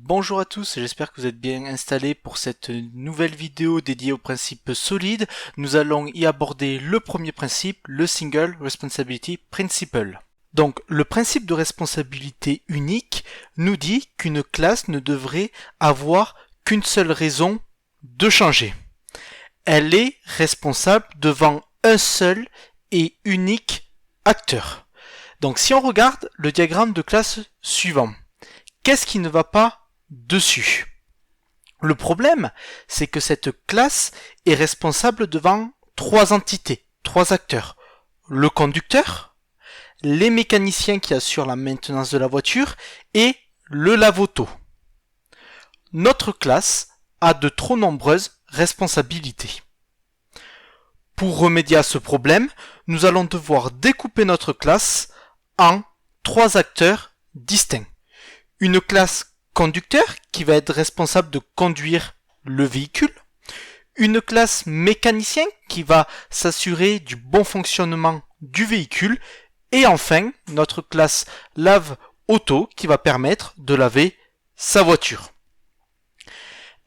Bonjour à tous, j'espère que vous êtes bien installés pour cette nouvelle vidéo dédiée aux principes solides. Nous allons y aborder le premier principe, le Single Responsibility Principle. Donc, le principe de responsabilité unique nous dit qu'une classe ne devrait avoir qu'une seule raison de changer. Elle est responsable devant un seul et unique acteur. Donc, si on regarde le diagramme de classe suivant, qu'est-ce qui ne va pas dessus? Le problème, c'est que cette classe est responsable devant trois entités, trois acteurs. Le conducteur, les mécaniciens qui assurent la maintenance de la voiture et le lave-auto. Notre classe a de trop nombreuses responsabilités. Pour remédier à ce problème, nous allons devoir découper notre classe en trois acteurs distincts. Une classe conducteur qui va être responsable de conduire le véhicule, une classe mécanicien qui va s'assurer du bon fonctionnement du véhicule, et enfin notre classe lave-auto qui va permettre de laver sa voiture.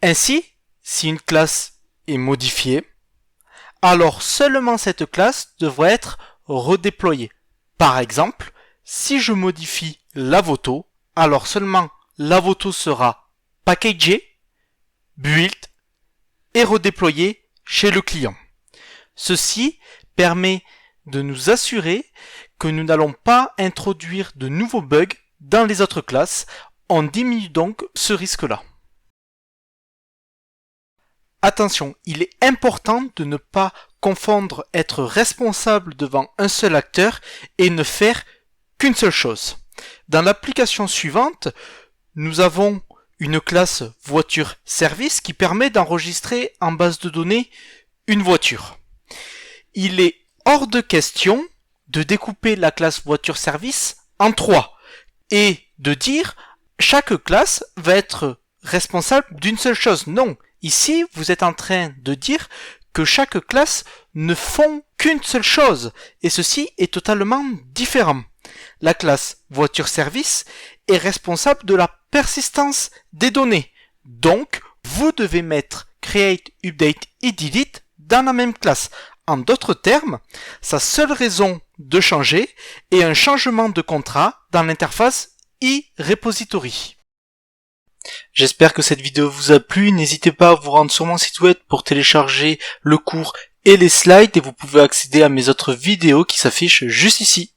Ainsi, si une classe est modifiée, alors seulement cette classe devrait être redéployée. Par exemple, si je modifie lave-auto, alors seulement lave-auto sera packagé, build et redéployé chez le client. Ceci permet de nous assurer que nous n'allons pas introduire de nouveaux bugs dans les autres classes. On diminue donc ce risque-là. Attention, il est important de ne pas confondre être responsable devant un seul acteur et ne faire qu'une seule chose. Dans l'application suivante, nous avons une classe voiture service qui permet d'enregistrer en base de données une voiture. Il est hors de question de découper la classe voiture service en trois et de dire chaque classe va être responsable d'une seule chose. Non, ici vous êtes en train de dire que chaque classe ne font qu'une seule chose et ceci est totalement différent. La classe voiture service est responsable de la persistance des données. Donc, vous devez mettre create, update et delete dans la même classe. En d'autres termes, sa seule raison de changer est un changement de contrat dans l'interface e-repository. J'espère que cette vidéo vous a plu. N'hésitez pas à vous rendre sur mon site web pour télécharger le cours et les slides et vous pouvez accéder à mes autres vidéos qui s'affichent juste ici.